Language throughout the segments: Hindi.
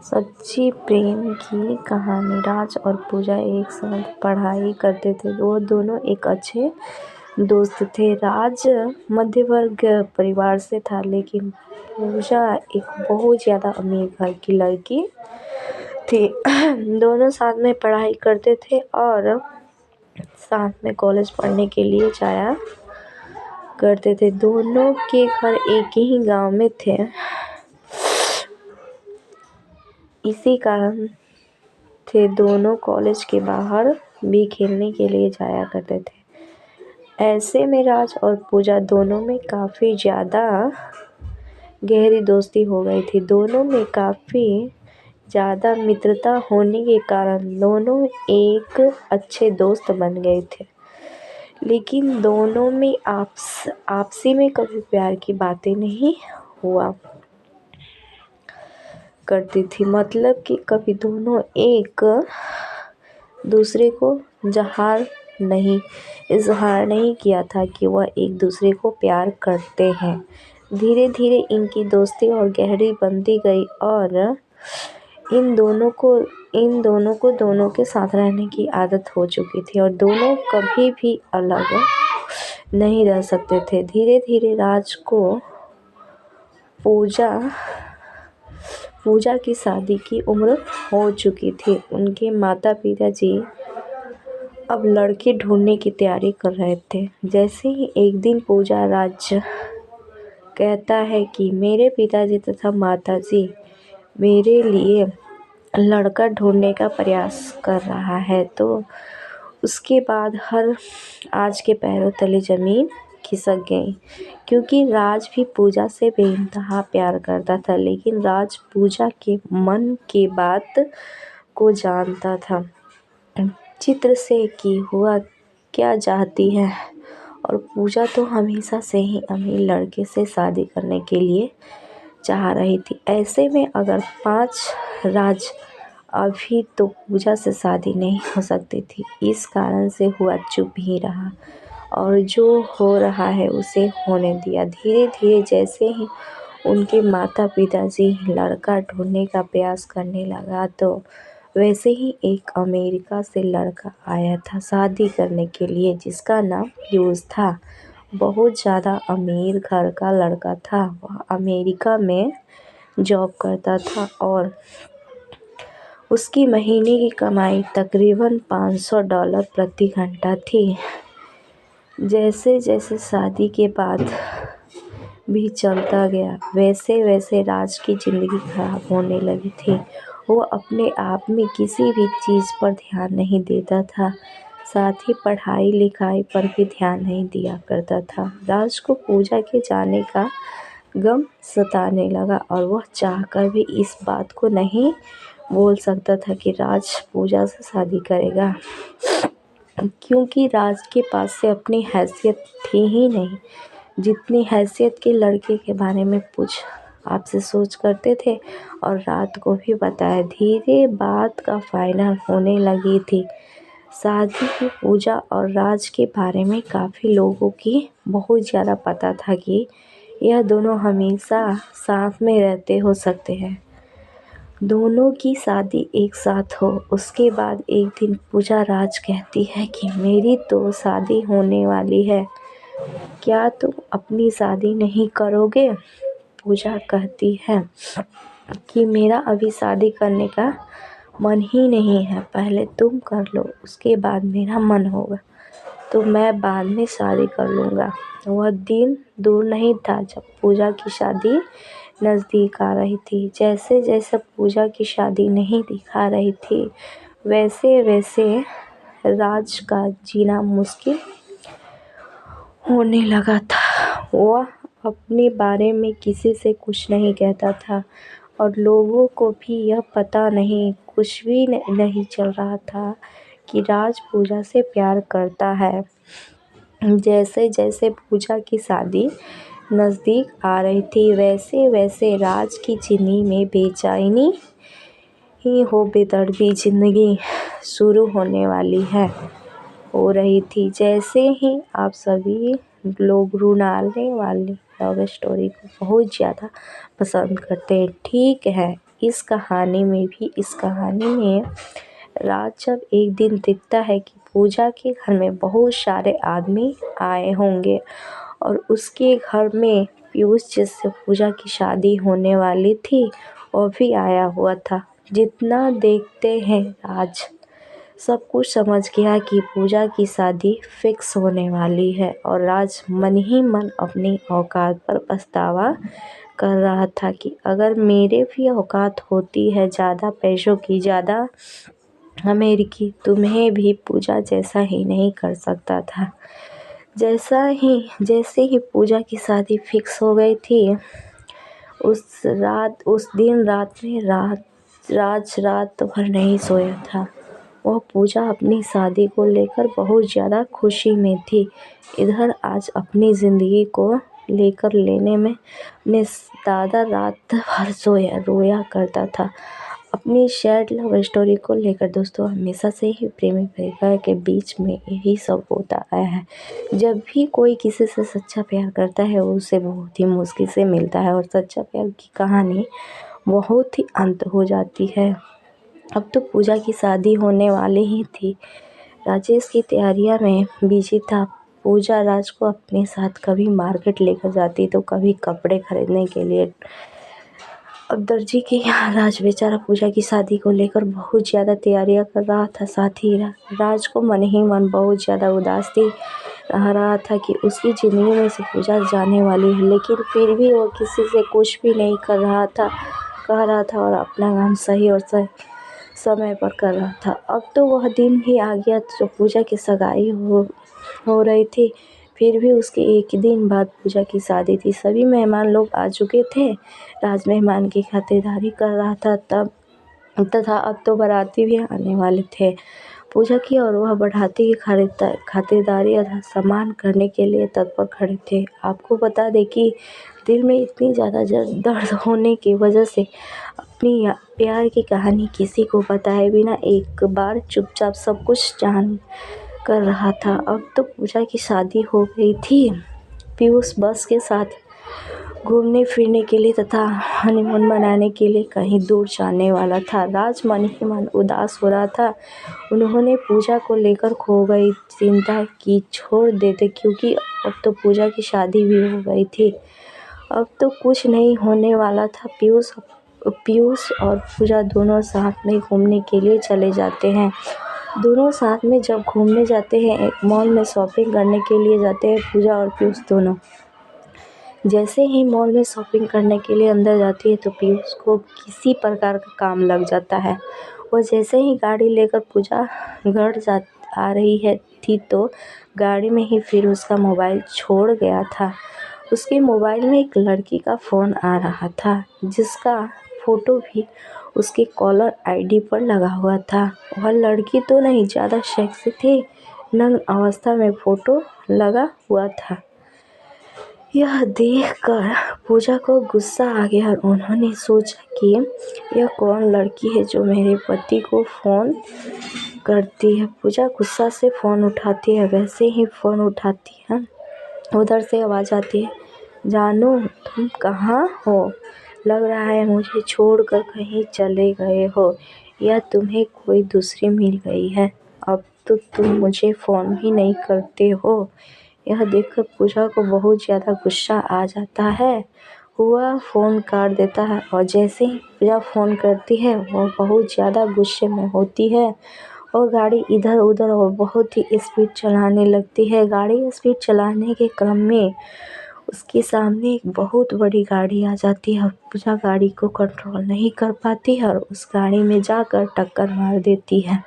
सच्ची प्रेम की कहानी। राज और पूजा एक साथ पढ़ाई करते थे। वो दोनों एक अच्छे दोस्त थे। राज मध्य वर्ग परिवार से था, लेकिन पूजा एक बहुत ज़्यादा अमीर घर की लड़की थी। दोनों साथ में पढ़ाई करते थे और साथ में कॉलेज पढ़ने के लिए जाया करते थे। दोनों के घर एक ही गांव में थे। इसी कारण थे दोनों कॉलेज के बाहर भी खेलने के लिए जाया करते थे। ऐसे में राज और पूजा दोनों में काफ़ी ज़्यादा गहरी दोस्ती हो गई थी। दोनों में काफ़ी ज़्यादा मित्रता होने के कारण दोनों एक अच्छे दोस्त बन गए थे। लेकिन दोनों में आपसी में कभी प्यार की बातें नहीं हुआ करती थी। मतलब कि कभी दोनों एक दूसरे को इजहार नहीं किया था कि वह एक दूसरे को प्यार करते हैं। धीरे धीरे इनकी दोस्ती और गहरी बनती गई और इन दोनों को दोनों के साथ रहने की आदत हो चुकी थी और दोनों कभी भी अलग नहीं रह सकते थे। धीरे धीरे राज को पूजा की शादी की उम्र हो चुकी थी। उनके माता पिताजी अब लड़के ढूंढने की तैयारी कर रहे थे। जैसे ही एक दिन पूजा राज कहता है कि मेरे पिताजी तथा माताजी मेरे लिए लड़का ढूंढने का प्रयास कर रहा है, तो उसके बाद आज के पैरों तले ज़मीन खिसक गई। क्योंकि राज भी पूजा से बेइंतहा प्यार करता था, लेकिन राज पूजा के मन की बात को जानता था। चित्र से कि हुआ क्या चाहती है, और पूजा तो हमेशा से ही अमीर लड़के से शादी करने के लिए चाह रही थी। ऐसे में अगर 5 राज अभी तो पूजा से शादी नहीं हो सकती थी। इस कारण से हुआ चुप ही रहा और जो हो रहा है उसे होने दिया। धीरे धीरे जैसे ही उनके माता पिताजी लड़का ढूंढने का प्रयास करने लगा, तो वैसे ही एक अमेरिका से लड़का आया था शादी करने के लिए, जिसका नाम ह्यूज था। बहुत ज़्यादा अमीर घर का लड़का था। वह अमेरिका में जॉब करता था और उसकी महीने की कमाई तकरीबन $500 प्रति घंटा थी। जैसे जैसे शादी के बाद भी चलता गया, वैसे वैसे राज की ज़िंदगी खराब होने लगी थी। वो अपने आप में किसी भी चीज़ पर ध्यान नहीं देता था, साथ ही पढ़ाई लिखाई पर भी ध्यान नहीं दिया करता था। राज को पूजा के जाने का गम सताने लगा और वह चाहकर भी इस बात को नहीं बोल सकता था कि राज पूजा से शादी करेगा, क्योंकि राज के पास से अपनी हैसियत थी ही नहीं, जितनी हैसियत के लड़के के बारे में आपसे सोच करते थे। और रात को भी बताया। धीरे बात का फाइनल होने लगी थी शादी की। पूजा और राज के बारे में काफ़ी लोगों की बहुत ज़्यादा पता था कि यह दोनों हमेशा साथ में रहते हो सकते हैं, दोनों की शादी एक साथ हो। उसके बाद एक दिन पूजा राज कहती है कि मेरी तो शादी होने वाली है, क्या तुम अपनी शादी नहीं करोगे? पूजा कहती है कि मेरा अभी शादी करने का मन ही नहीं है, पहले तुम कर लो, उसके बाद मेरा मन होगा तो मैं बाद में शादी कर लूँगा। वह दिन दूर नहीं था जब पूजा की शादी नज़दीक आ रही थी। जैसे जैसे पूजा की शादी नहीं दिखा रही थी, वैसे वैसे राज का जीना मुश्किल होने लगा था। वह अपने बारे में किसी से कुछ नहीं कहता था और लोगों को भी यह पता नहीं, कुछ भी नहीं चल रहा था कि राज पूजा से प्यार करता है। जैसे जैसे पूजा की शादी नज़दीक आ रही थी, वैसे वैसे राज की जिंदगी में बेचैनी बेदर्दी ज़िंदगी शुरू होने वाली हो रही थी। जैसे ही आप सभी लोग रुलाने वाली लव स्टोरी को बहुत ज़्यादा पसंद करते हैं, ठीक है, इस कहानी में राज जब एक दिन देखता है कि पूजा के घर में बहुत सारे आदमी आए होंगे और उसके घर में पीयूष जिससे पूजा की शादी होने वाली थी वो भी आया हुआ था। जितना देखते हैं राज सब कुछ समझ गया कि पूजा की शादी फिक्स होने वाली है और राज मन ही मन अपनी औकात पर पछतावा कर रहा था कि अगर मेरे भी औकात होती है ज़्यादा पैसों की, ज़्यादा अमेरिकी, तुम्हें भी पूजा जैसा ही नहीं कर सकता था। जैसे ही पूजा की शादी फिक्स हो गई थी उस दिन रात में राज रात भर नहीं सोया था। वह पूजा अपनी शादी को लेकर बहुत ज़्यादा खुशी में थी। इधर आज अपनी ज़िंदगी को लेकर लेने में अपने दादा रात भर रोया करता था। अपनी सैड लव स्टोरी को लेकर दोस्तों हमेशा से ही प्रेमी प्रेमिका के बीच में यही सब होता आया है। जब भी कोई किसी से सच्चा प्यार करता है उसे बहुत ही मुश्किल से मिलता है और सच्चा प्यार की कहानी बहुत ही अंत हो जाती है। अब तो पूजा की शादी होने वाली ही थी। राजेश की तैयारियां में बिजी था। पूजा राज को अपने साथ कभी मार्केट लेकर जाती तो कभी कपड़े खरीदने के लिए। अब दर्जी के यहाँ राज बेचारा पूजा की शादी को लेकर बहुत ज़्यादा तैयारियां कर रहा था। साथ ही राज को मन ही मन बहुत ज़्यादा उदास थी रहा था कि उसकी ज़िंदगी में से पूजा जाने वाली है, लेकिन फिर भी वो किसी से कुछ भी नहीं कह रहा था और अपना काम सही और सही समय पर कर रहा था। अब तो वह दिन भी आ गया जो पूजा की सगाई हो रही थी। फिर भी उसके एक ही दिन बाद पूजा की शादी थी। सभी मेहमान लोग आ चुके थे। राज मेहमान की खातिरदारी कर रहा था तथा अब तो बाराती भी आने वाले थे। पूजा की और वह बढ़ाती की खातिरदारी अथा सम्मान करने के लिए तत्पर खड़े थे। आपको बता दें कि दिल में इतनी ज़्यादा दर्द होने की वजह से अपनी प्यार की कहानी किसी को बताए बिना एक बार चुपचाप सब कुछ जान कर रहा था। अब तो पूजा की शादी हो गई थी। पीयूष बस के साथ घूमने फिरने के लिए तथा हनीमून मनाने के लिए कहीं दूर जाने वाला था। राज मन ही मन उदास हो रहा था। उन्होंने पूजा को लेकर खो गई चिंता की छोड़ देते क्योंकि अब तो पूजा की शादी भी हो गई थी। अब तो कुछ नहीं होने वाला था। पीयूष और पूजा दोनों साथ में घूमने के लिए चले जाते हैं। दोनों साथ में जब घूमने जाते हैं एक मॉल में शॉपिंग करने के लिए जाते हैं पूजा और पीयूष दोनों। जैसे ही मॉल में शॉपिंग करने के लिए अंदर जाती है तो पीयूष को किसी प्रकार का काम लग जाता है। वो जैसे ही गाड़ी लेकर पूजा घर आ रही थी तो गाड़ी में ही फिर उसका मोबाइल छोड़ गया था। उसके मोबाइल में एक लड़की का फ़ोन आ रहा था जिसका फ़ोटो भी उसके कॉलर आईडी पर लगा हुआ था। वह लड़की तो नहीं ज़्यादा सेक्सी थी, नग्न अवस्था में फ़ोटो लगा हुआ था। यह देखकर पूजा को गुस्सा आ गया और उन्होंने सोचा कि यह कौन लड़की है जो मेरे पति को फ़ोन करती है। पूजा गुस्सा से फ़ोन उठाती है। वैसे ही फ़ोन उठाती है उधर से आवाज़ आती है, जानू तुम कहाँ हो? लग रहा है मुझे छोड़कर कहीं चले गए हो या तुम्हें कोई दूसरी मिल गई है। अब तो तुम मुझे फ़ोन भी नहीं करते हो। यह देखकर पूजा को बहुत ज़्यादा गुस्सा आ जाता है। वह फ़ोन काट देता है और जैसे ही पूजा फ़ोन करती है वह बहुत ज़्यादा गुस्से में होती है और गाड़ी इधर उधर और बहुत ही स्पीड चलाने लगती है। गाड़ी स्पीड चलाने के क्रम में उसके सामने एक बहुत बड़ी गाड़ी आ जाती है और पूजा गाड़ी को कंट्रोल नहीं कर पाती है और उस गाड़ी में जाकर टक्कर मार देती है।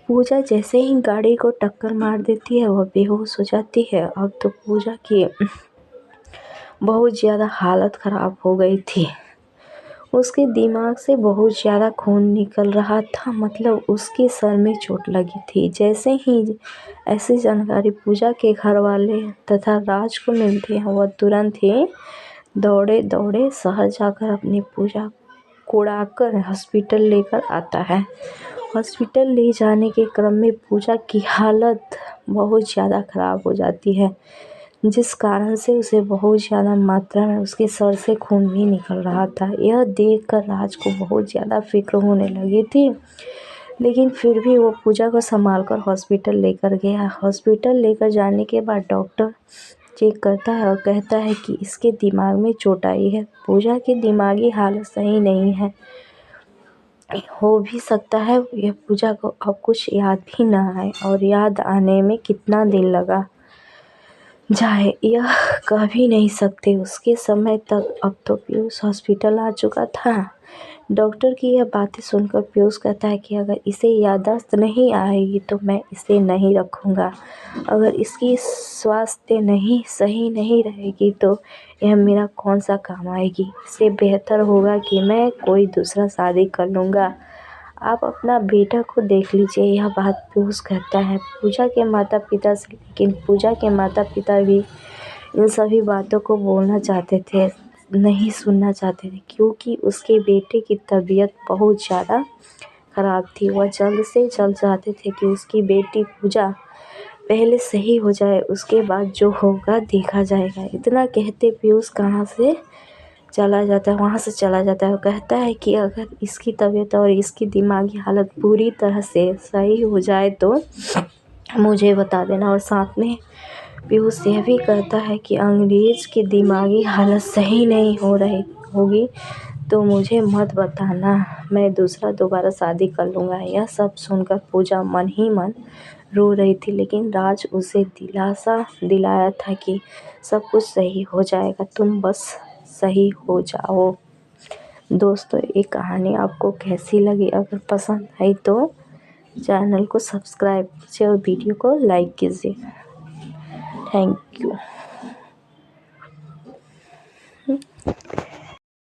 पूजा जैसे ही गाड़ी को टक्कर मार देती है वह बेहोश हो जाती है। अब तो पूजा की बहुत ज़्यादा हालत ख़राब हो गई थी। उसके दिमाग से बहुत ज़्यादा खून निकल रहा था, मतलब उसके सर में चोट लगी थी। जैसे ही ऐसी जानकारी पूजा के घर वाले तथा राज को मिलती है वह तुरंत ही दौड़े शहर जाकर अपनी पूजा को उड़ाकर हॉस्पिटल लेकर आता है। हॉस्पिटल ले जाने के क्रम में पूजा की हालत बहुत ज़्यादा ख़राब हो जाती है। जिस कारण से उसे बहुत ज़्यादा मात्रा में उसके सर से खून भी निकल रहा था। यह देखकर राज को बहुत ज़्यादा फ़िक्र होने लगी थी, लेकिन फिर भी वो पूजा को संभाल कर हॉस्पिटल लेकर गया। हॉस्पिटल लेकर जाने के बाद डॉक्टर चेक करता है और कहता है कि इसके दिमाग में चोट आई है। पूजा की दिमागी हालत सही नहीं है। हो भी सकता है यह पूजा को अब कुछ याद भी ना आए, और याद आने में कितना दिन लगा जाए यह कह भी नहीं सकते उसके समय तक। अब तो पीयूष हॉस्पिटल आ चुका था। डॉक्टर की यह बातें सुनकर पीयूष कहता है कि अगर इसे याददाश्त नहीं आएगी तो मैं इसे नहीं रखूँगा। अगर इसकी स्वास्थ्य नहीं सही नहीं रहेगी तो यह मेरा कौन सा काम आएगी। इससे बेहतर होगा कि मैं कोई दूसरा शादी कर लूँगा। आप अपना बेटा को देख लीजिए। यह बात पीयूष कहता है पूजा के माता पिता से, लेकिन पूजा के माता पिता भी इन सभी बातों को बोलना चाहते थे, नहीं सुनना चाहते थे, क्योंकि उसके बेटे की तबीयत बहुत ज़्यादा ख़राब थी। वह जल्द से जल्द चाहते थे कि उसकी बेटी पूजा पहले सही हो जाए, उसके बाद जो होगा देखा जाएगा। इतना कहते पीयूष कहाँ से चला जाता है, वहाँ से चला जाता है। वो कहता है कि अगर इसकी तबीयत और इसकी दिमागी हालत पूरी तरह से सही हो जाए तो मुझे बता देना। और साथ में पीयूष यह भी कहता है कि अंग्रेज़ की दिमागी हालत सही नहीं हो रही होगी तो मुझे मत बताना, मैं दोबारा शादी कर लूँगा। यह सब सुनकर पूजा मन ही मन रो रही थी, लेकिन राज उसे दिलासा दिलाया था कि सब कुछ सही हो जाएगा, तुम बस सही हो जाओ। दोस्तों, ये कहानी आपको कैसी लगी? अगर पसंद आई तो चैनल को सब्सक्राइब कीजिए और वीडियो को लाइक कीजिए। Thank you.